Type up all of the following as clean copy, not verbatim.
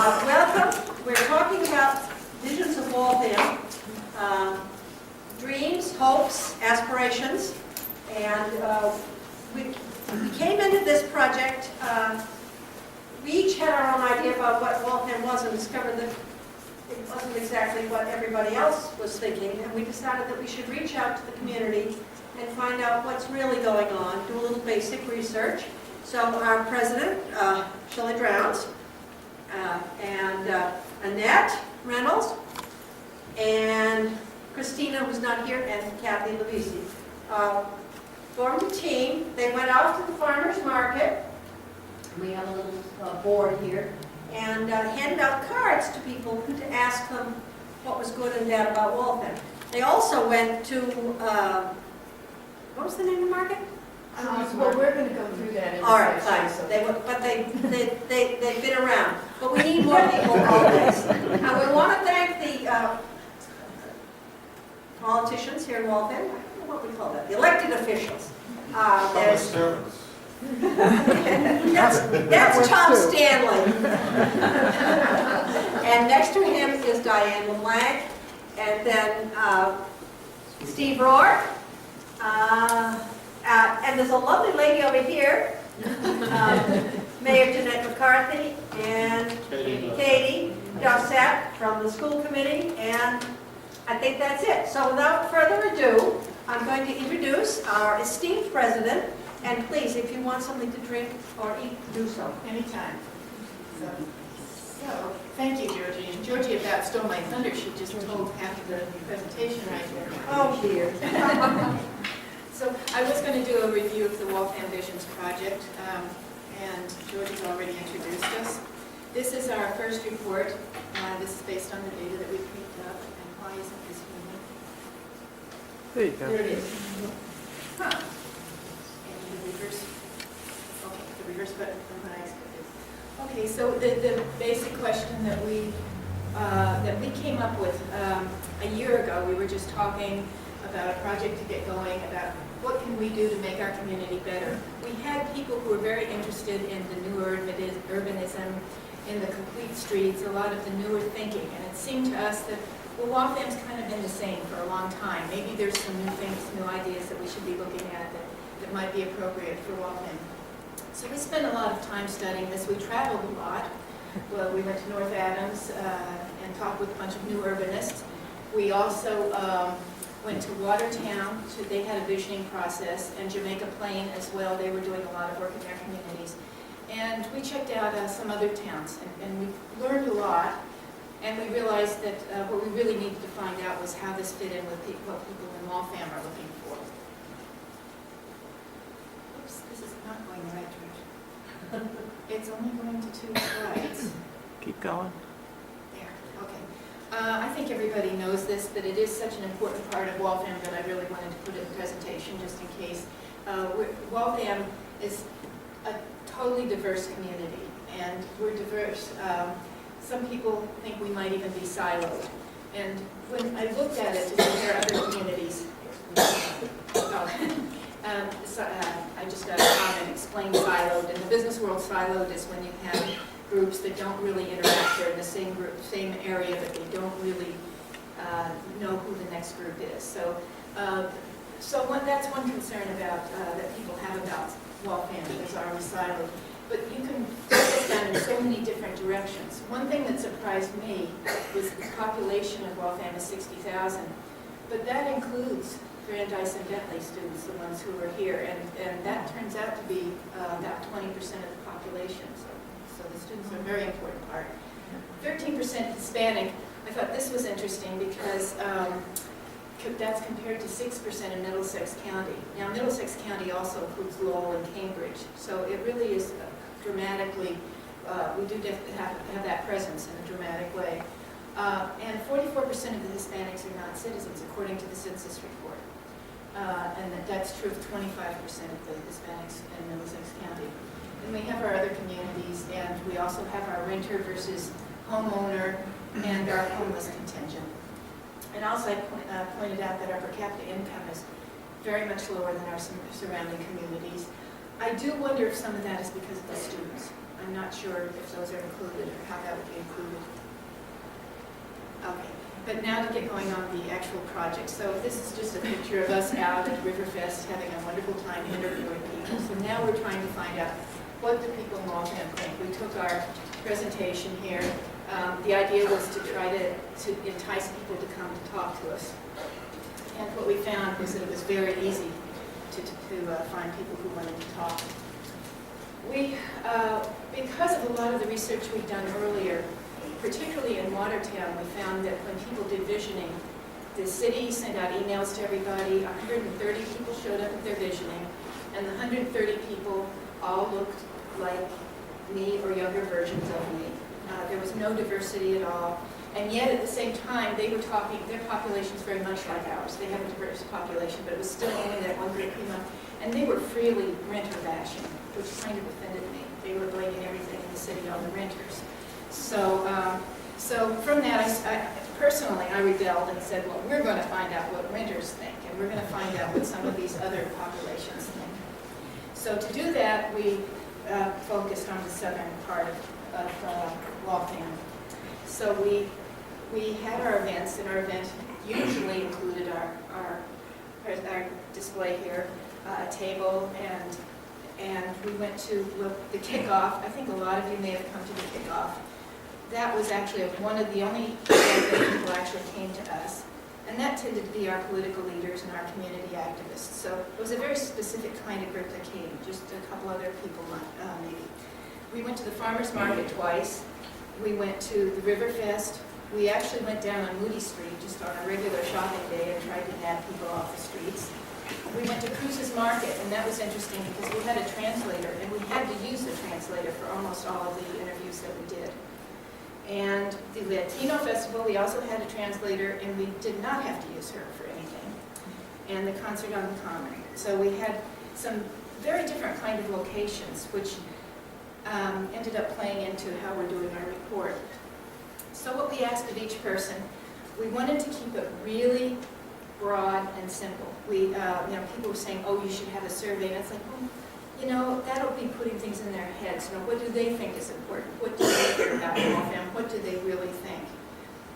Welcome. We're talking about visions of Waltham, dreams, hopes, aspirations, and we came into this project. We each had our own idea about what Waltham was and discovered that it wasn't exactly what everybody else was thinking, and we decided that we should reach out to the community and find out what's really going on, do a little basic research. So our president, Shelley Drowns, and Annette Reynolds, and Christina, who's not here, and Kathy Levisi, formed a team. They went out to the farmer's market. We have a little board here, and handed out cards to people to ask them what was good and bad about Waltham. They also went to, what was the name of the market? Well, we're going to go through that in All right, section, fine. so- They've been around, but we need more people always. And we want to thank the politicians here in Waltham. I don't know what we call that, the elected officials. There's that's Tom Stanley. And next to him is Diane LeBlanc, and then Steve Rourke. And there's a lovely lady over here, Mayor Jeanette McCarthy, and Katie Dossett from the school committee, and I think that's it. So without further ado, I'm going to introduce our esteemed president, and please, if you want something to drink or eat, do so. Anytime. So, thank you, Georgie. And Georgie about stole my thunder. She just told half of the presentation right there. Oh, dear. So I was going to do a review of the Waltham Visions project, and Georgie's already introduced us. This is our first report. This is based on the data that we picked up. And why isn't this moving? There you go. There it is. Huh. And the reverse. Okay, the reverse button from what I expected. Okay, so the basic question that we came up with a year ago, we were just talking about a project to get going, about what can we do to make our community better. We had people who were very interested in the new urbanism, in the complete streets, a lot of the newer thinking, and it seemed to us that, well, Waltham's kind of been the same for a long time. Maybe there's some new things, new ideas that we should be looking at that might be appropriate for Waltham. So we spent a lot of time studying this. We traveled a lot. Well, we went to North Adams and talked with a bunch of new urbanists. We also went to Watertown, so they had a visioning process, and Jamaica Plain as well. They were doing a lot of work in their communities. And we checked out some other towns, and we learned a lot, and we realized that what we really needed to find out was how this fit in with what people in Waltham are looking for. Oops, this is not going the right direction. It's only going to 2 slides. Keep going. There, okay. I think everybody knows this, but it is such an important part of Waltham that I really wanted to put it in the presentation just in case. Waltham is a totally diverse community, and we're diverse. Some people think we might even be siloed. And when I looked at it to compare other communities, I just got a comment, explain siloed. In the business world, siloed is when you have groups that don't really interact. They're in the same group, same area, but they don't really know who the next group is. So, that's one concern about that people have about Waltham, is our siloed. But you can break this down in so many different directions. One thing that surprised me was the population of Waltham is 60,000, but that includes Brandeis and Bentley students, the ones who are here, and that turns out to be about 20% of the population. So the students are a very important part. 13% Hispanic. I thought this was interesting because that's compared to 6% in Middlesex County. Now, Middlesex County also includes Lowell and Cambridge, so it really is dramatically, we do have that presence in a dramatic way. And 44% of the Hispanics are not citizens, according to the census report. And that's true of 25% of the Hispanics in Middlesex County. And we have our other communities, and we also have our renter versus homeowner and our homeless contingent. And also I pointed out that our per capita income is very much lower than our surrounding communities. I do wonder if some of that is because of the students. I'm not sure if those are included or how that would be included. Okay, but now to get going on the actual project. So this is just a picture of us out at Riverfest having a wonderful time interviewing people. So now we're trying to find out what do people in Waltham think. We took our presentation here. The idea was to try to entice people to come to talk to us. And what we found was that it was very easy to find people who wanted to talk. We, because of a lot of the research we'd done earlier, particularly in Watertown, we found that when people did visioning, the city sent out emails to everybody, 130 people showed up at their visioning, and the 130 people all looked like me or younger versions of me. There was no diversity at all, and yet at the same time, they were talking, their population is very much like ours. They have a diverse population, but it was still only that one group came up, and they were freely renter bashing, which kind of offended me. They were blaming everything in the city on the renters. So, so from that, personally, I rebelled and said, well, we're going to find out what renters think, and we're going to find out what some of these other populations think. So to do that, we focused on the southern part of Waltham. So we had our events, and our event usually included our display here, a table, and we went to the kickoff. I think a lot of you may have come to the kickoff. That was actually one of the only events that people actually came to us. And that tended to be our political leaders and our community activists. So it was a very specific kind of group that came, just a couple other people maybe. We went to the farmer's market twice. We went to the Riverfest. We actually went down on Moody Street just on a regular shopping day and tried to nab people off the streets. We went to Cruz's Market, and that was interesting because we had a translator, and we had to use the translator for almost all of the interviews that we did. And the Latino Festival, we also had a translator, and we did not have to use her for anything. And the concert on the Common. So we had some very different kind of locations, which ended up playing into how we're doing our report. So what we asked of each person, we wanted to keep it really broad and simple. We, people were saying, oh, you should have a survey. And it's like, well, that'll be putting things in their heads. What do they think is important? What do they care about Waltham? What do they really think?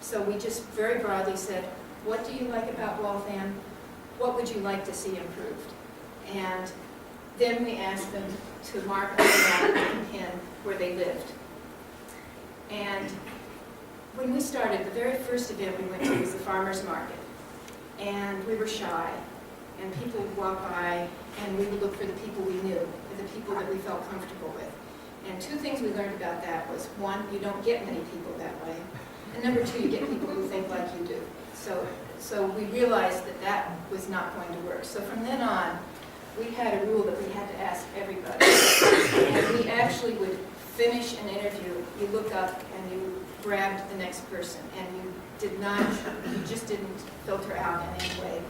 So we just very broadly said, what do you like about Waltham? What would you like to see improved? And then we asked them to mark on the map and pin where they lived. And when we started, the very first event we went to was the farmer's market. And we were shy. And people would walk by, and we would look for the people we knew, the people that we felt comfortable with. And two things we learned about that was, one, you don't get many people that way. And number two, you get people who think like you do. So we realized that that was not going to work. So from then on, we had a rule that we had to ask everybody. And we actually would finish an interview, you look up and you grabbed the next person, and you just didn't filter out in any way.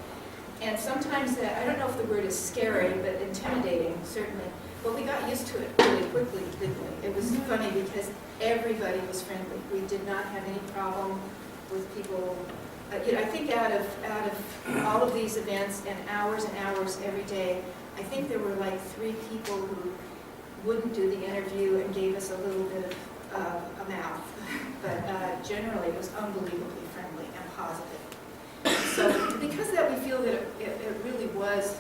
And sometimes that, I don't know if the word is scary, but intimidating, certainly. But we got used to it really quickly, didn't we? It was funny because everybody was friendly. We did not have any problem with people. I think out of all of these events and hours every day, I think there were like 3 people who wouldn't do the interview and gave us a little bit of a mouth. But generally, it was unbelievably friendly and positive. So because of that, we feel that it really was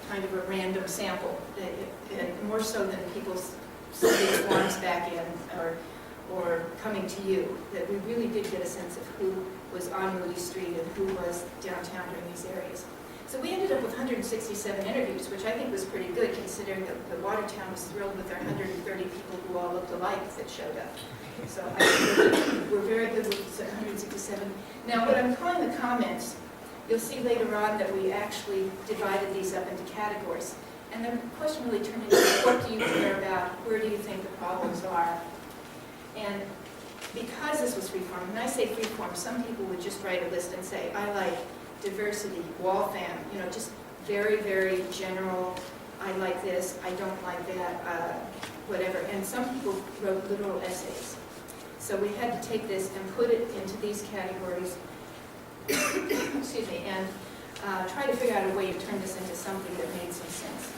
kind of a random sample, and more so than people sending forms back in or coming to you, that we really did get a sense of who was on Moody Street and who was downtown during these areas. So we ended up with 167 interviews, which I think was pretty good considering that the Watertown was thrilled with their 130 people who all looked alike that showed up. So I think we're very good with 167. Now what I'm calling the comments, you'll see later on that we actually divided these up into categories. And the question really turned into, what do you care about? Where do you think the problems are? And because this was freeform, when I say freeform, some people would just write a list and say, I like diversity, Waltham, just very, very general, I like this, I don't like that, whatever. And some people wrote literal essays. So we had to take this and put it into these categories, excuse me, and try to figure out a way to turn this into something that made some sense.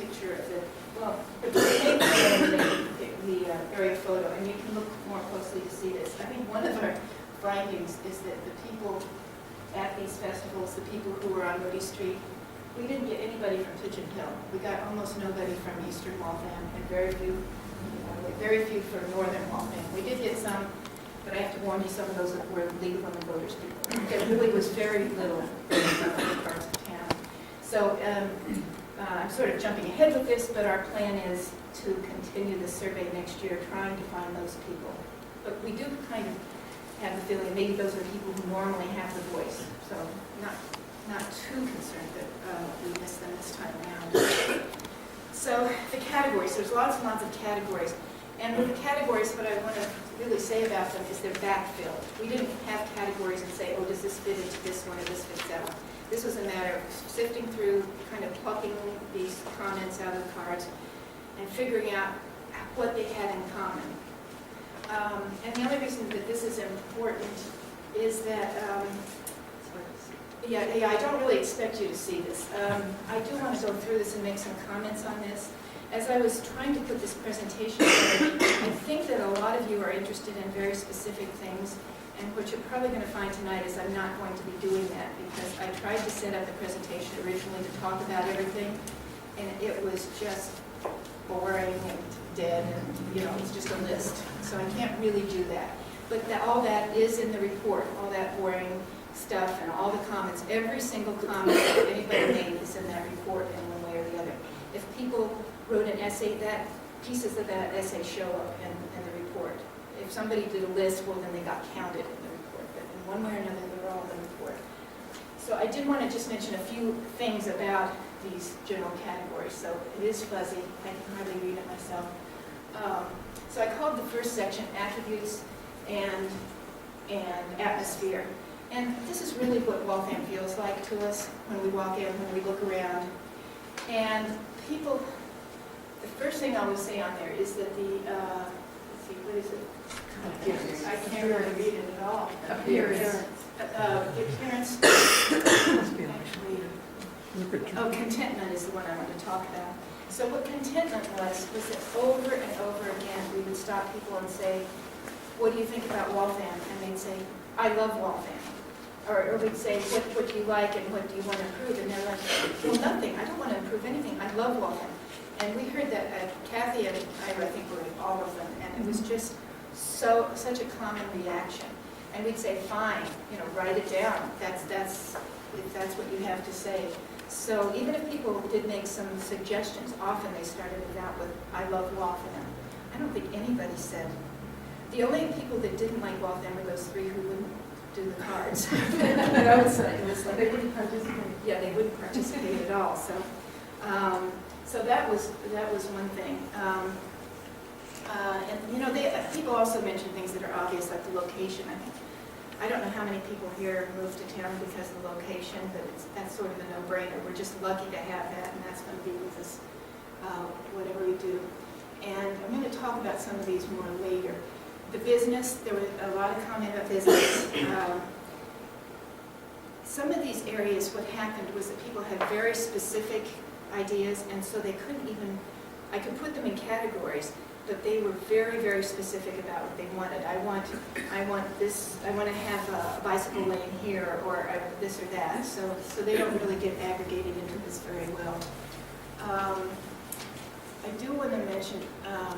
picture of the area photo, and you can look more closely to see this. I think one of our findings is that the people at these festivals, the people who were on Moody Street, we didn't get anybody from Pigeon Hill. We got almost nobody from Eastern Waltham, and very few from Northern Waltham. We did get some, but I have to warn you, some of those were League of Women Voters people. There really was very little from other parts of town. So I'm sort of jumping ahead with this, but our plan is to continue the survey next year, trying to find those people. But we do kind of have the feeling maybe those are people who normally have the voice. So not too concerned that we missed them this time around. So the categories, there's lots and lots of categories. And with the categories, what I want to really say about them is they're backfilled. We didn't have categories and say, oh, does this fit into this one or this fits that one. This was a matter of sifting through, kind of plucking these comments out of the cards and figuring out what they had in common. And the only reason that this is important is that, I don't really expect you to see this. I do want to go through this and make some comments on this. As I was trying to put this presentation together, I think that a lot of you are interested in very specific things, and what you're probably going to find tonight is I'm not going to be doing that, because I tried to set up the presentation originally to talk about everything, and it was just boring and dead, and it's just a list. So I can't really do that. But all that is in the report, all that boring stuff and all the comments, every single comment that anybody made is in that report in one way or the other. If people wrote an essay, that pieces of that essay show up in the report. If somebody did a list, well, then they got counted in the report. But in one way or another, they're all in the report. So I did want to just mention a few things about these general categories. So it is fuzzy. I can hardly read it myself. So I called the first section attributes and atmosphere. And this is really what Waltham feels like to us when we walk in, when we look around. And people, the first thing I will say on there is that let's see, what is it? Appearance. I can't really read it at all. Appearance. The appearance, actually, contentment is the one I want to talk about. So what contentment was that over and over again, we would stop people and say, what do you think about Waltham? And they'd say, I love Waltham. Or we'd say, what do you like and what do you want to improve? And they're like, well, nothing. I don't want to improve anything. I love Waltham. And we heard that Kathy and I think were all of them, and it was just such a common reaction. And we'd say, fine, write it down. If that's what you have to say. So even if people did make some suggestions, often they started it out with, I love Waltham. I don't think anybody said. The only people that didn't like Waltham were those three who wouldn't do the cards. It was like they wouldn't participate. Yeah, they wouldn't participate at all. So, so that was one thing. And people also mentioned things that are obvious, like the location. I don't know how many people here moved to town because of the location, but that's sort of a no-brainer. We're just lucky to have that, and that's going to be with us whatever we do. And I'm going to talk about some of these more later. The business, there was a lot of comment about business. Some of these areas, what happened was that people had very specific ideas, and so they couldn't even, I could put them in categories, but they were very, very specific about what they wanted. I want this, I want to have a bicycle lane here, or this or that. So they don't really get aggregated into this very well. I do want to mention, I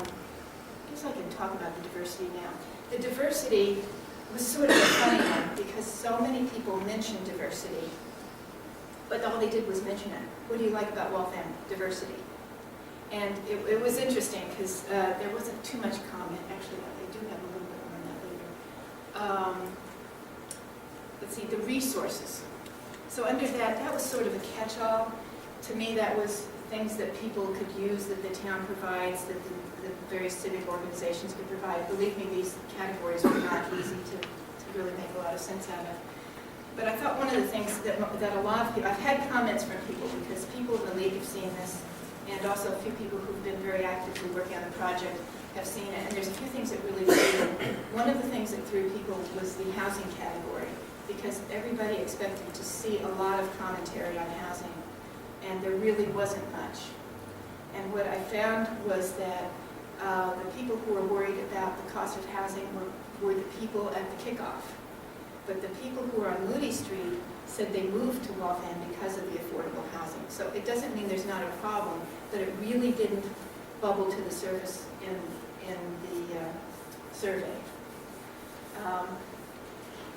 guess I can talk about the diversity now. The diversity was sort of a funny one because so many people mentioned diversity, but all they did was mention it. What do you like about Waltham? Diversity. And it was interesting because there wasn't too much comment. Actually, I do have a little bit on that later. Let's see, the resources. So under that was sort of a catch-all. To me, that was things that people could use, that the town provides, that the various civic organizations could provide. Believe me, these categories are not easy to really make a lot of sense out of. But I thought one of the things that a lot of people, I've had comments from people because people in the league have seen this, and also a few people who've been very actively working on the project have seen it, and there's a few things that really threw. One of the things that threw people was the housing category, because everybody expected to see a lot of commentary on housing, and there really wasn't much. And what I found was that the people who were worried about the cost of housing were the people at the kickoff. But the people who were on Moody Street said they moved to Waltham because of the affordable housing. So it doesn't mean there's not a problem, but it really didn't bubble to the surface in the survey.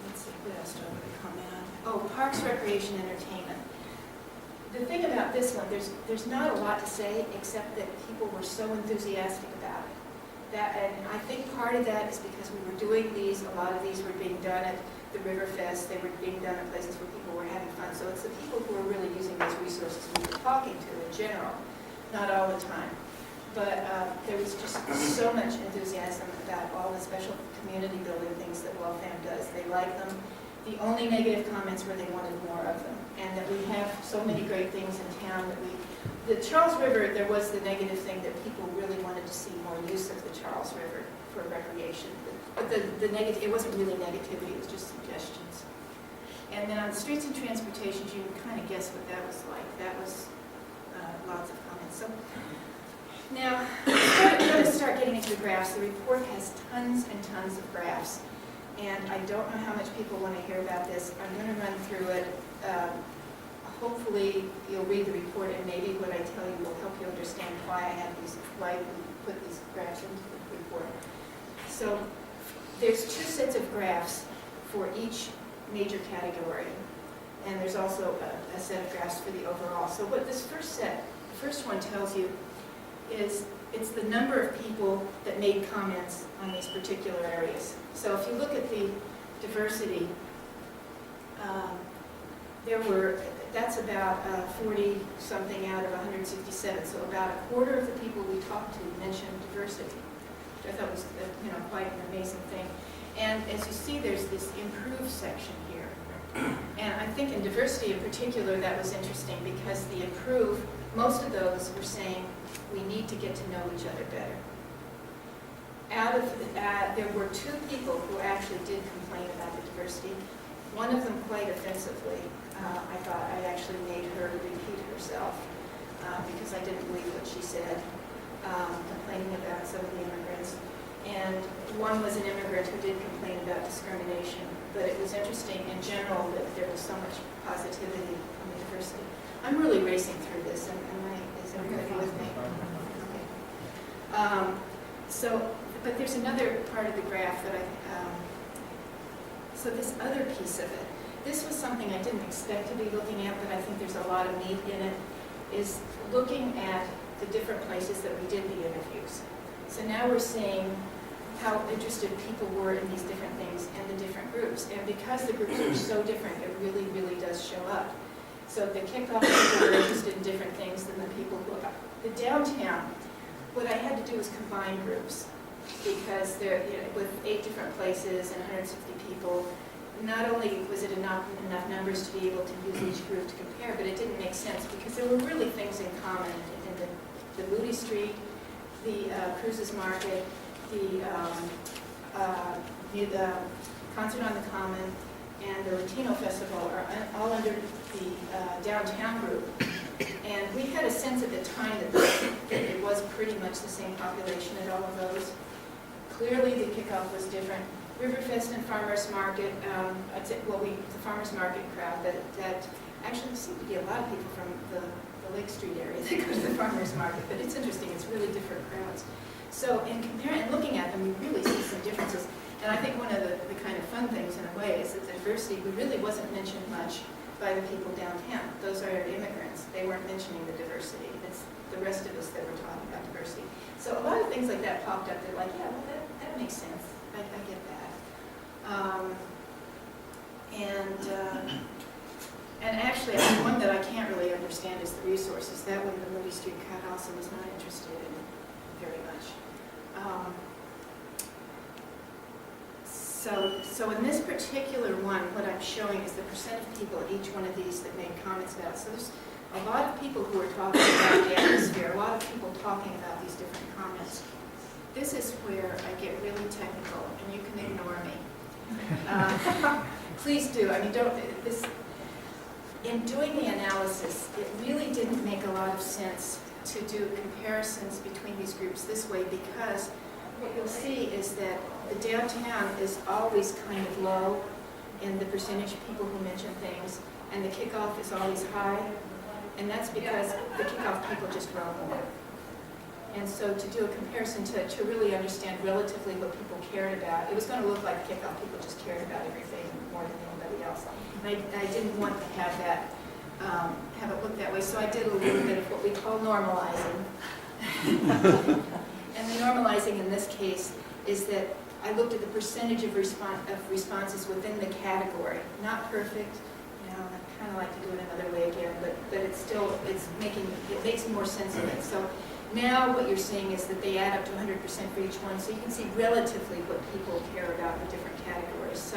Let's see, what else do I want to comment on? Oh, parks, recreation, entertainment. The thing about this one, there's not a lot to say except that people were so enthusiastic about it. And I think part of that is because we were doing these, a lot of these were being done at the River Fest, they were being done at places where people were having fun. So it's the people who are really using these resources we were talking to in general, not all the time. But there was just so much enthusiasm about all the special community building things that Waltham does. They like them. The only negative comments were they wanted more of them, and that we have so many great things in town that the Charles River, there was the negative thing that people really wanted to see more use of the Charles River for recreation. But the negative, it wasn't really negativity, it was just suggestions. And then on streets and transportation, you would kind of guess what that was like. That was lots of comments. So now, I'm going to start getting into the graphs. The report has tons and tons of graphs. And I don't know how much people want to hear about this. I'm going to run through it. Hopefully, you'll read the report, and maybe what I tell you will help you understand why why we put these graphs into the report. So, there's two sets of graphs for each major category, and there's also a set of graphs for the overall. So, what this first one tells you is it's the number of people that made comments on these particular areas. So if you look at the diversity, that's about 40-something out of 167. So about a quarter of the people we talked to mentioned diversity, which I thought was quite an amazing thing. And as you see, there's this improve section here. And I think in diversity in particular, that was interesting because the improve, most of those were saying, we need to get to know each other better. Out of that, there were two people who actually did complain about the diversity. One of them quite offensively. I thought I actually made her repeat herself because I didn't believe what she said, complaining about some of the immigrants. And one was an immigrant who did complain about discrimination. But it was interesting in general that there was so much positivity on the diversity. I'm really racing through this, and is everybody with me? Okay. But there's another part of the graph that so this other piece of it, this was something I didn't expect to be looking at, but I think there's a lot of meat in it, is looking at the different places that we did the interviews. So now we're seeing how interested people were in these different things and the different groups. And because the groups are so different, it really, really does show up. So the kickoff people were interested in different things than the people who are. The downtown, what I had to do was combine groups because they're, with 8 different places and 160 people, not only was it enough numbers to be able to use each group to compare, but it didn't make sense because there were really things in common in the Moody Street, the Cruises Market, the Concert on the Common, and the Latino Festival are all under the downtown group. And we had a sense at the time that it was pretty much the same population at all of those. Clearly the kickoff was different. Riverfest and Farmers Market, the Farmers Market crowd, that actually seemed to be a lot of people from the Lake Street area that go to the Farmers Market, but it's interesting, it's really different crowds. So in comparing and looking at them, we really see some differences. And I think one of the kind of fun things in a way is that the diversity really wasn't mentioned much by the people downtown. Those are immigrants. They weren't mentioning the diversity. It's the rest of us that were talking about diversity. So a lot of things like that popped up. They're like, yeah, well, that makes sense. I get that. And actually, one that I can't really understand is the resources. That one, the Moody Street crowd also was not interested in very much. So in this particular one, what I'm showing is the percent of people at each one of these that made comments about it. So there's a lot of people who are talking about the atmosphere, a lot of people talking about these different comments. This is where I get really technical, and you can ignore me. Please do. I mean, in doing the analysis, it really didn't make a lot of sense to do comparisons between these groups this way, because what you'll see is that the downtown is always kind of low in the percentage of people who mention things, and the kickoff is always high, and that's because the kickoff people just roam more. And so to do a comparison, to really understand relatively what people cared about, it was going to look like kickoff people just cared about everything more than anybody else. And I didn't want to have that, have it look that way, so I did a little bit of what we call normalizing. And the normalizing in this case is that I looked at the percentage of responses within the category. Not perfect, you know, I kind of like to do it another way again, but it makes more sense of it. So now what you're seeing is that they add up to 100% for each one, so you can see relatively what people care about in different categories.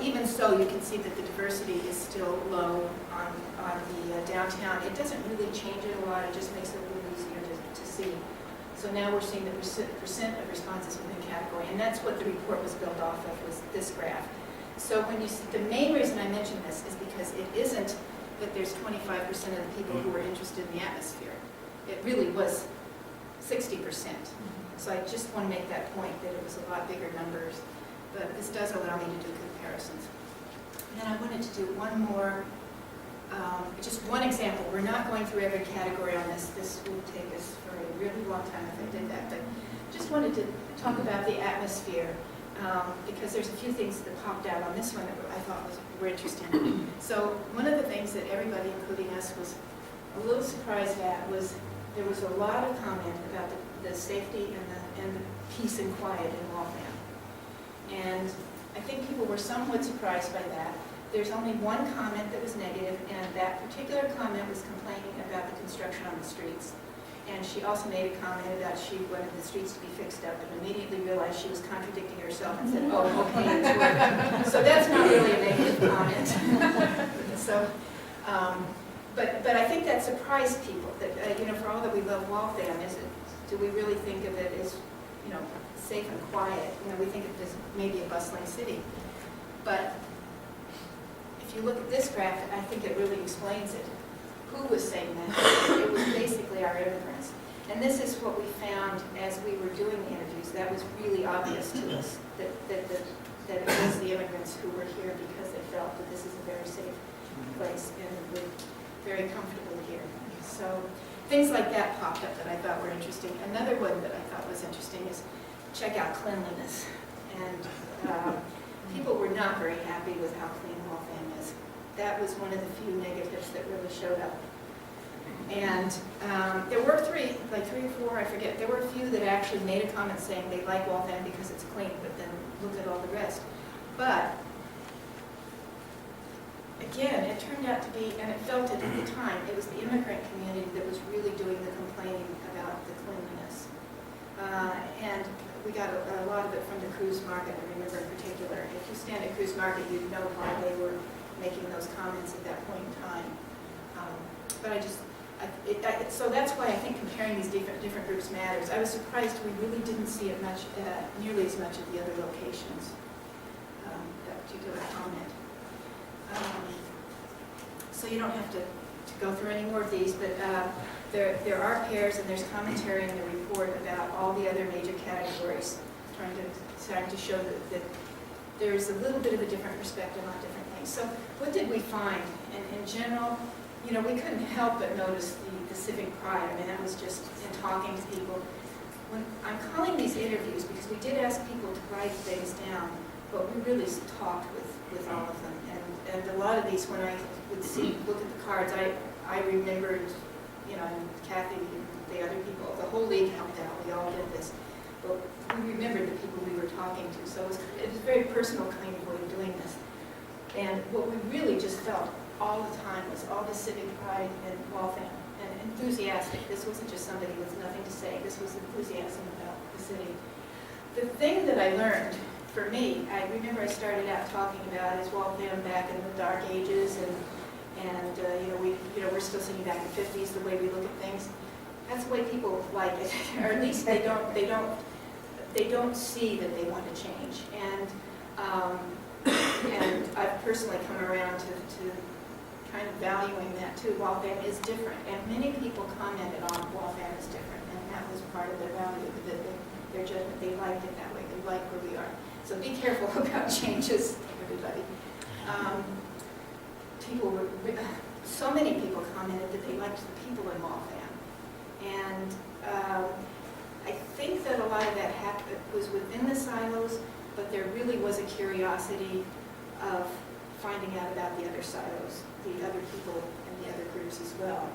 Even so, you can see that the diversity is still low on the downtown. It doesn't really change it a lot, it just makes it a little easier to see. So now we're seeing the percent of responses within category, and that's what the report was built off of, was this graph. So when you see, the main reason I mention this is because it isn't that there's 25% of the people who are interested in the atmosphere. It really was 60%. So I just want to make that point, that it was a lot bigger numbers. But this does allow me to do comparisons. And then I wanted to do one more, just one example. We're not going through every category on this. This would take us for a really long time if I did that. But just wanted to talk about the atmosphere, because there's a few things that popped out on this one that I thought were interesting. So one of the things that everybody, including us, was a little surprised at was there was a lot of comment about the safety and the peace and quiet in Waltham. And I think people were somewhat surprised by that. There's only one comment that was negative, and that particular comment was complaining about the construction on the streets. And she also made a comment about she wanted the streets to be fixed up, and immediately realized she was contradicting herself and said, oh, okay, it's working. So that's not really a negative comment. So, but I think that surprised people, that, for all that we love Waltham, do we really think of it as, safe and quiet? We think of it as maybe a bustling city. But if you look at this graph, I think it really explains it. Who was saying that? It was basically our immigrants. And this is what we found as we were doing the interviews. That was really obvious to us, that it was the immigrants who were here because they felt that this is a very safe place and we're very comfortable here. So things like that popped up that I thought were interesting. Another one that I thought was interesting is check out cleanliness. And people were not very happy with how clean Waltham is. That was one of the few negatives that really showed up. And there were three or four, I forget. There were a few that actually made a comment saying they like Waltham because it's clean, but then look at all the rest. But again, it turned out to be, and it felt it at the time, it was the immigrant community that was really doing the complaining about the cleanliness. And we got a lot of it from the cruise market, I remember in particular. If you stand at cruise market, you'd know why they were making those comments at that point in time. So that's why I think comparing these different groups matters. I was surprised we really didn't see it much, nearly as much at the other locations, that particular comment. So you don't have to go through any more of these, but there are pairs and there's commentary in the report about all the other major categories, trying to show that there's a little bit of a different perspective on different things. So what did we find? And in general, we couldn't help but notice the civic pride. I mean, that was just in talking to people. When I'm calling these interviews, because we did ask people to write things down, but we really talked with all of them. And a lot of these, when I would look at the cards, I remembered, and Kathy and the other people, the whole league helped out. We all did this. But we remembered the people we were talking to. So it was a very personal kind of way of doing this. And what we really just felt all the time was all the civic pride in Waltham, and enthusiastic. This wasn't just somebody with nothing to say. This was enthusiasm about the city. The thing that I learned, for me, I remember I started out talking about is Waltham back in the dark ages, and we're still sitting back in the 50s, the way we look at things. That's the way people like it, or at least they don't see that they want to change. And I've personally come around to kind of valuing that too. Waltham is different, and many people commented on Waltham is different, and that was part of their value, their judgment. They liked it that way. They like where we are. So be careful about changes, everybody. So many people commented that they liked the people in Waltham, and I think that a lot of that was within the silos, but there really was a curiosity of finding out about the other silos, the other people and the other groups as well.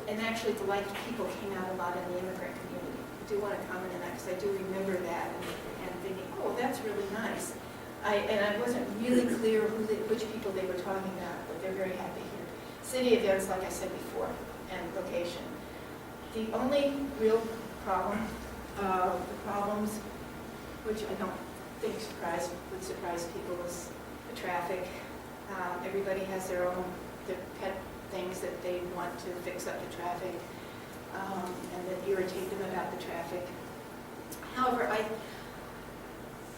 And actually the liked people came out a lot in the immigrant community. I do want to comment on that because I do remember that and thinking, oh, that's really nice. And I wasn't really clear which people they were talking about, but they're very happy here. City events, like I said before, and location. The only real problem, the problems, which I don't think would surprise people, is the traffic. Everybody has their pet things that they want to fix up the traffic and that irritate them about the traffic. However,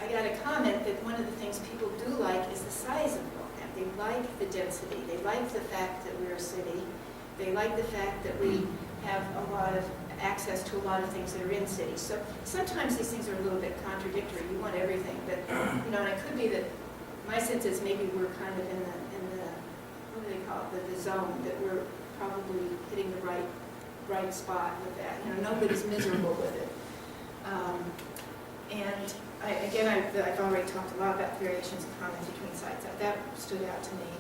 I got a comment that one of the things people do like is the size of Waltham. They like the density. They like the fact that we're a city. They like the fact that we have a lot of access to a lot of things that are in cities. So sometimes these things are a little bit contradictory. You want everything, but and it could be that my sense is maybe we're kind of in the what do they call it, the zone, that we're probably hitting the right spot with that. Nobody's miserable with it. And I've already talked a lot about variations of comments between sites. That stood out to me.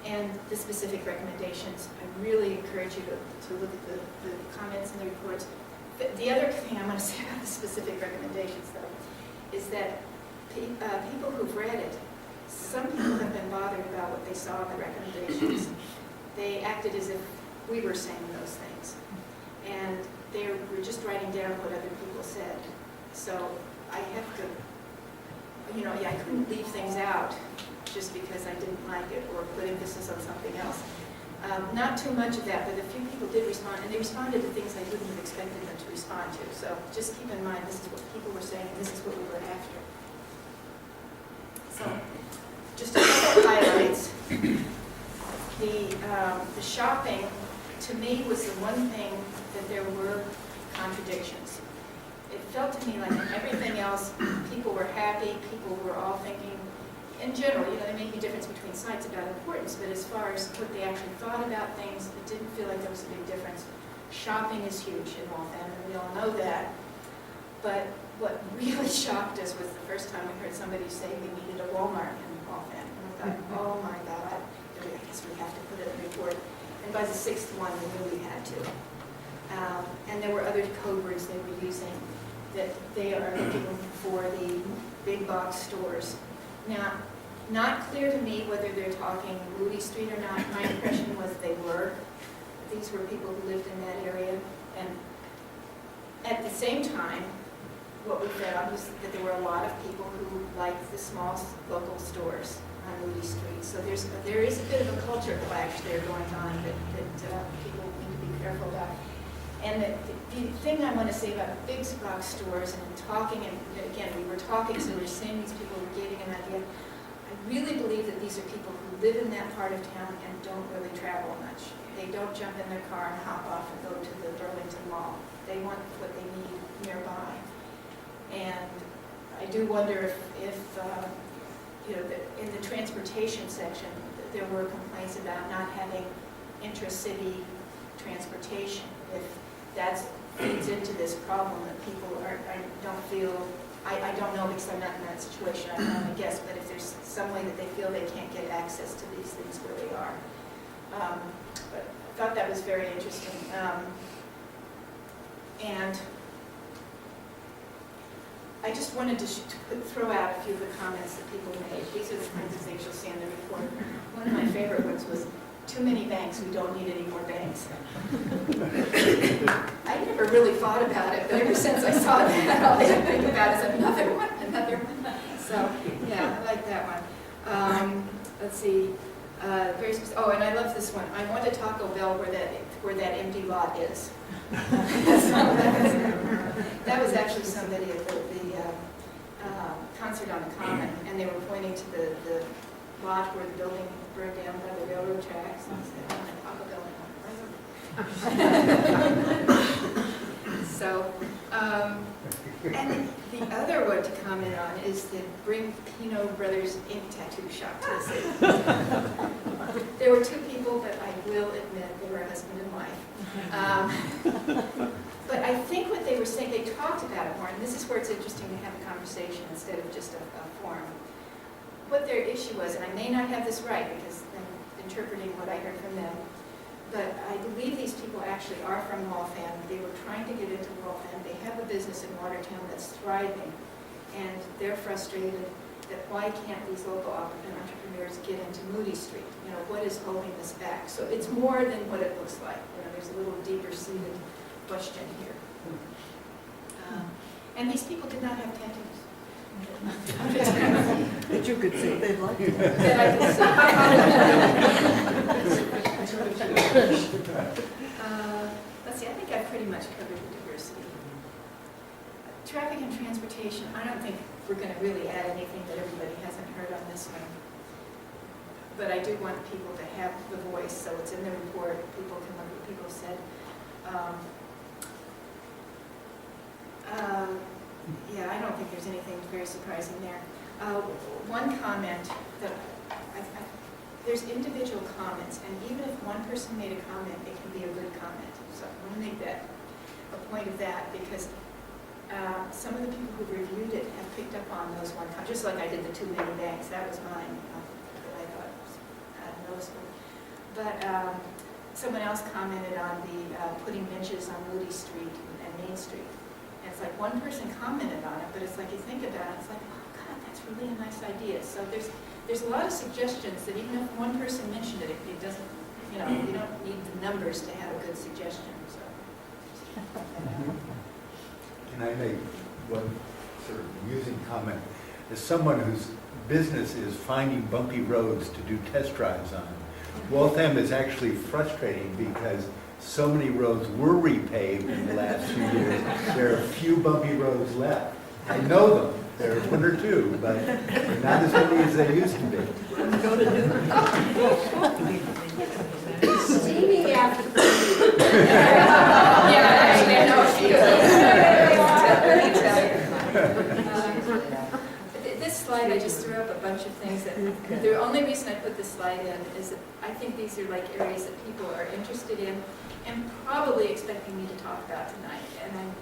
And the specific recommendations, I really encourage you to look at the comments and the reports. The other thing I want to say about the specific recommendations, though, is that people who've read it, some people have been bothered about what they saw in the recommendations. They acted as if we were saying those things. And they were just writing down what other people said. So I have to, I couldn't leave things out just because I didn't like it or put emphasis on something else. Not too much of that, but a few people did respond, and they responded to things I wouldn't have expected them to respond to. So just keep in mind, this is what people were saying, and this is what we were after. So just a couple of highlights. The shopping, to me, was the one thing that there were contradictions. It felt to me like in everything else, people were happy, people were all thinking, in general, there may be a difference between sites about importance, but as far as what they actually thought about things, it didn't feel like there was a big difference. Shopping is huge in Waltham, and we all know that. But what really shocked us was the first time we heard somebody say we needed a Walmart in Waltham. And we thought, oh my God, I guess we have to put it in the report. And by the sixth one, we knew we had to. And there were other code words they were using, that they are looking for the big box stores. Now, not clear to me whether they're talking Moody Street or not. My impression was they were. These were people who lived in that area. And at the same time, what we found was that there were a lot of people who liked the small local stores on Moody Street. So there is a bit of a culture clash there going on that people need to be careful about. And the thing I want to say about big box stores and talking, and again, we were talking, so we were seeing these people, we're getting an idea. I really believe that these are people who live in that part of town and don't really travel much. They don't jump in their car and hop off and go to the Burlington Mall. They want what they need nearby. And I do wonder if in the transportation section, there were complaints about not having intra-city transportation. If that feeds into this problem that people don't feel, I don't know because I'm not in that situation, I can only guess, but if there's some way that they feel they can't get access to these things where they are. But I thought that was very interesting. And I just wanted to throw out a few of the comments that people made. These are the kinds of things you'll see in the report. One of my favorite ones was, too many banks, we don't need any more banks. I never really thought about it, but ever since I saw that, all I could think about is another one. So, yeah, I like that one. Let's see. Very specific. Oh, and I love this one. I want a Taco Bell where that empty lot is. That was actually somebody at the concert on the Common, and they were pointing to the lot where the building burned down by the railroad tracks. And I said, oh, my Papa going on. So, and the other one to comment on is the Bring Pino Brothers Ink Tattoo Shop to the city. There were two people, but I will admit they were a husband and wife. But I think what they were saying, they talked about it more, and this is where it's interesting to have a conversation instead of just a forum. What their issue was, and I may not have this right because I'm interpreting what I heard from them, but I believe these people actually are from Waltham. They were trying to get into Waltham. They have a business in Watertown that's thriving, and they're frustrated that why can't these local entrepreneurs get into Moody Street? You know, what is holding this back? So it's more than what it looks like. You know, there's a little deeper seated question here. And these people did not have tattoos. That you could see they liked it. That I could see. Let's see, I think I've pretty much covered the diversity. Traffic and transportation, I don't think we're going to really add anything that everybody hasn't heard on this one. But I do want people to have the voice, so it's in the report. People can look at what people said. Yeah, I don't think there's anything very surprising there. One comment that there's individual comments, and even if one person made a comment, it can be a good comment. So I want to make that a point of that, because some of the people who reviewed it have picked up on those one comments, just like I did the 2 million banks. That was mine that I thought was noticeable. But someone else commented on the putting benches on Moody Street and Main Street. And it's like one person commented on it, but it's like you think about it, it's like, oh God, that's really a nice idea. So there's a lot of suggestions that even if one person mentioned it, it doesn't, you know, you don't need the numbers to have a good suggestion. So. Can I make one sort of amusing comment? As someone whose business is finding bumpy roads to do test drives on, Waltham is actually frustrating because so many roads were repaved in the last few years. There are a few bumpy roads left. I know them. There are 1 or 2, but not as many as they used to be. See me after the Yeah, actually, I know this slide, I just threw up a bunch of things that, the only reason I put this slide in is that I think these are like areas that people are interested in and probably expecting me to talk about tonight. And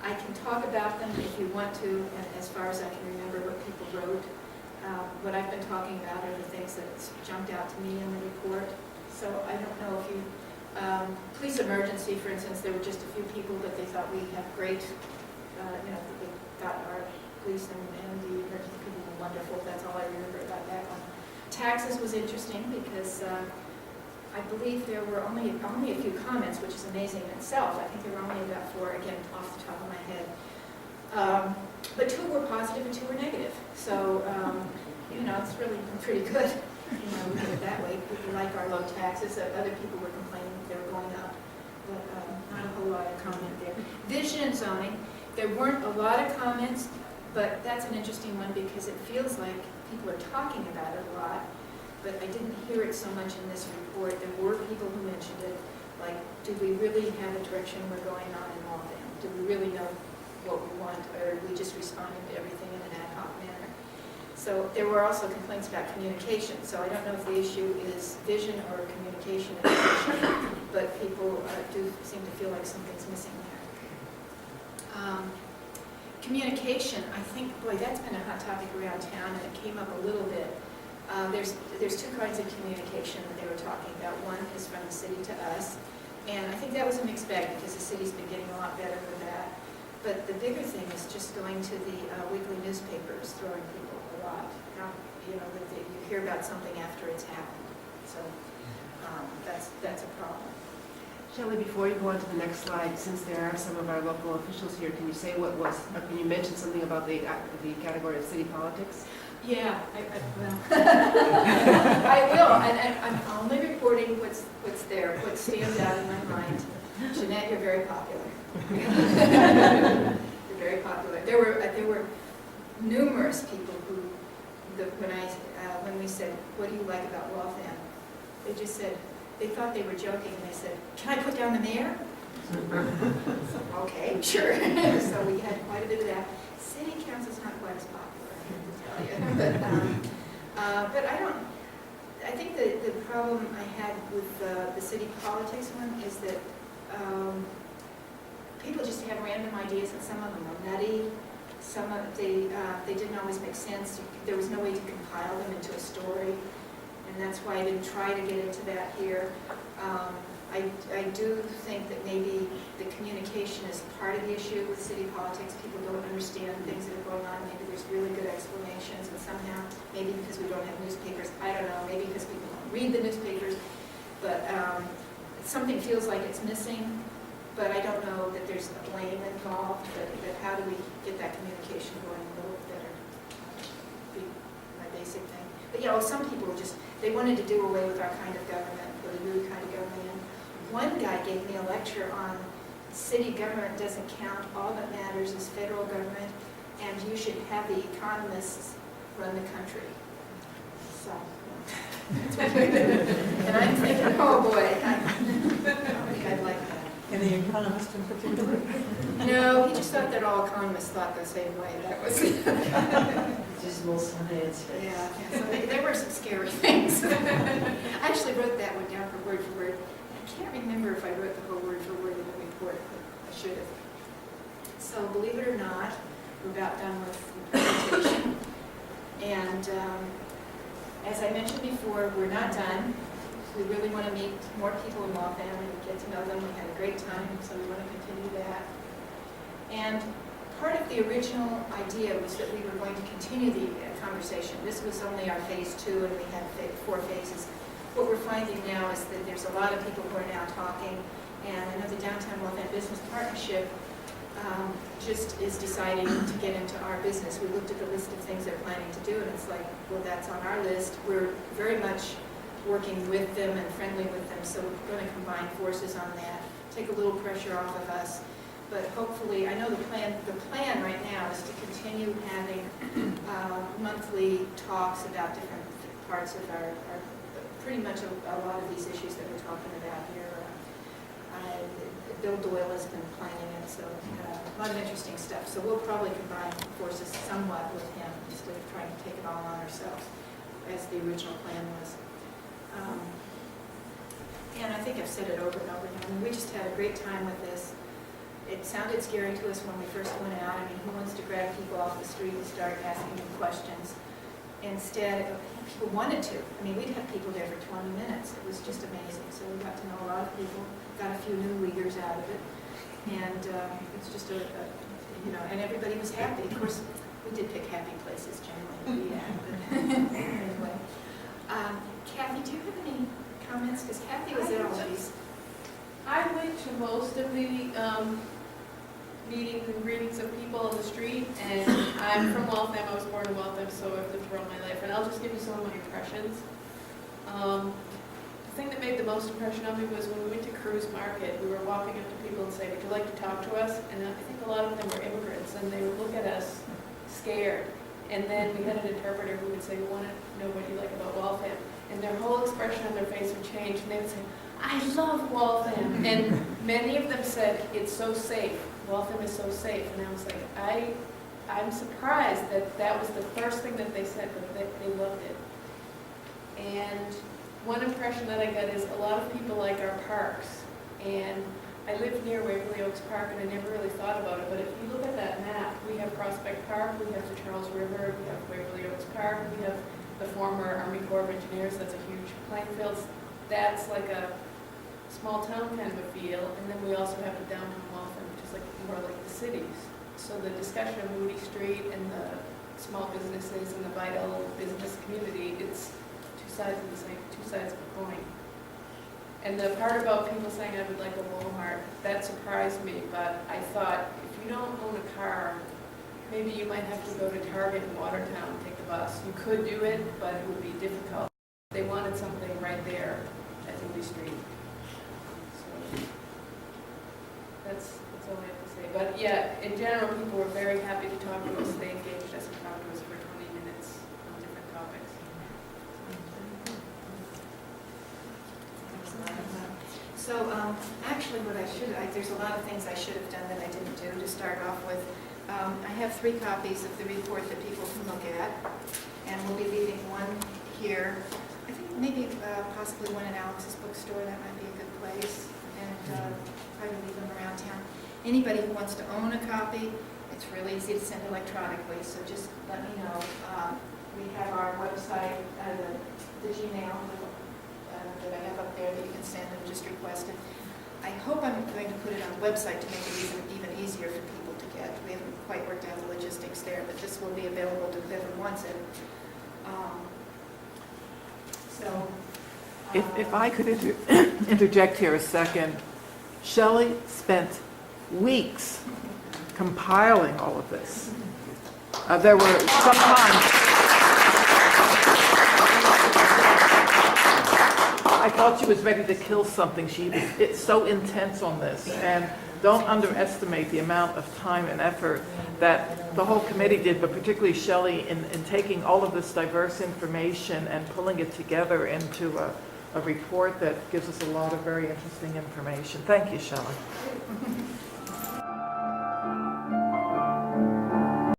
I can talk about them if you want to, and as far as I can remember what people wrote. What I've been talking about are the things that jumped out to me in the report. So I don't know if you, police emergency, for instance, there were just a few people that they thought we have great, you know, they thought our police and the emergency people were wonderful. That's all I remember about that one. Taxes was interesting because I believe there were only a few comments, which is amazing in itself. I think there were only about 4, again, off the top of my head. But 2 were positive and 2 were negative. So, you know, it's really pretty good. You know, look at it that way. People like our low taxes. Other people were complaining they were going up. But not a whole lot of comment there. Vision and zoning. There weren't a lot of comments, but that's an interesting one because it feels like people are talking about it a lot. But I didn't hear it so much in this report. There were people who mentioned it, like, do we really have a direction we're going on in Waltham? Do we really know what we want, or are we just responding to everything in an ad hoc manner? So there were also complaints about communication. So I don't know if the issue is vision or communication, but people do seem to feel like something's missing there. Communication, I think, boy, that's been a hot topic around town, and it came up a little bit. There's 2 kinds of communication that they were talking about. One is from the city to us, and I think that was a mixed bag because the city's been getting a lot better with that. But the bigger thing is just going to the weekly newspapers, throwing people a lot. Now, you know, you hear about something after it's happened, so that's a problem. Shelley, before you go on to the next slide, since there are some of our local officials here, can you say what was, or can you mention something about the category of city politics? Yeah, I will. I will, and I'm only reporting what's there, what stands out in my mind. Jeanette, you're very popular. You're very popular. There were numerous people who when we said, what do you like about Waltham? They just said, they thought they were joking, and they said, can I put down the mayor? Okay, sure. So we had quite a bit of that. City council's not quite as popular, I have to tell you. But I think the problem I had with the city politics one is that people just have random ideas, and some of them are nutty. Some of they didn't always make sense. There was no way to compile them into a story, and that's why I didn't try to get into that here. I do think that maybe the communication is part of the issue with city politics. People don't understand things that are going on. Maybe there's really good explanations, and somehow, maybe because we don't have newspapers, I don't know, maybe because people don't read the newspapers, but something feels like it's missing, but I don't know that there's a blame involved, but how do we get that communication going a little better? Be my basic thing. But some people they wanted to do away with our kind of government, put a new kind of government in. One guy gave me a lecture on city government doesn't count, all that matters is federal government, and you should have the economists run the country. So, and I'm thinking, oh boy, I don't think I'd like that. And the economist in particular? No, he just thought that all economists thought the same way. That was Just a little science. yeah. So there were some scary things. I actually wrote that one down for word. I can't remember if I wrote the whole word for word in the report, but I should have. So believe it or not, we're about done with the presentation. And as I mentioned before, we're not done. We really want to meet more people in Waltham and get to know them. We had a great time, so we want to continue that. And part of the original idea was that we were going to continue the conversation. This was only our phase 2, and we had 4 phases. What we're finding now is that there's a lot of people who are now talking, and I know the Downtown Waltham Business Partnership just is deciding to get into our business. We looked at the list of things they're planning to do, and it's like, well, that's on our list. We're very much working with them and friendly with them, so we're going to combine forces on that, take a little pressure off of us. But hopefully, I know the plan right now is to continue having monthly talks about different parts of our pretty much a lot of these issues that we're talking about here. Bill Doyle has been planning it, so a lot of interesting stuff. So we'll probably combine forces somewhat with him instead of trying to take it all on ourselves, as the original plan was. And I think I've said it over and over again. I mean, we just had a great time with this. It sounded scary to us when we first went out. I mean, who wants to grab people off the street and start asking them questions? Instead, people wanted to. I mean, we'd have people there for 20 minutes. It was just amazing. So we got to know a lot of people, got a few new leaders out of it. And it's just and everybody was happy. Of course, we did pick happy places generally to be at. But anyway. Kathy, do you have any comments? Because Kathy was at all of these. I went to most of the meetings and greetings of people on the street, and I'm from Waltham. I was born in Waltham, so I've lived around my life, and I'll just give you some of my impressions. The thing that made the most impression on me was when we went to Cruise Market. We were walking up to people and saying, would you like to talk to us? And I think a lot of them were immigrants, and they would look at us scared. And then we had an interpreter who would say, we want to know what you like about Waltham. And their whole expression on their face would change, and they would say, I love Waltham. And many of them said, it's so safe. Waltham is so safe. And I was like, I'm surprised that was the first thing that they said, but they loved it. And one impression that I got is a lot of people like our parks. And I live near Waverly Oaks Park, and I never really thought about it, but if you look at that map, we have Prospect Park, we have the Charles River, we have Waverly Oaks Park, we have the former Army Corps of Engineers, that's a huge playing field. That's like a small town kind of a feel, and then we also have the downtown Waltham, which is like more like the cities. So the discussion of Moody Street and the small businesses and the vital business community, it's two sides of a coin. And the part about people saying I would like a Walmart, that surprised me, but I thought if you don't own a car, maybe you might have to go to Target in Watertown and take the bus. You could do it, but it would be difficult. They wanted something right there at Moody Street. So that's all I have to say. But yeah, in general, people were very happy to talk to us. They engaged us and talked to us for 20 minutes on different So actually what there's a lot of things I should have done that I didn't do to start off with. I have 3 copies of the report that people can look at, and we'll be leaving one here. I think maybe possibly one in Alex's bookstore, that might be a good place, and probably leave them around town. Anybody who wants to own a copy, it's really easy to send electronically, so just let me know. We have our website, the Gmail that I have up there that you can send and just request it. I hope I'm going to put it on the website to make it even easier for people to get. We haven't quite worked out the logistics there, but this will be available to whoever wants it. If I could interject here a second, Shelley spent weeks compiling all of this. There were some times I thought she was ready to kill something. It's so intense on this, and don't underestimate the amount of time and effort that the whole committee did, but particularly Shelley in taking all of this diverse information and pulling it together into a report that gives us a lot of very interesting information. Thank you, Shelley.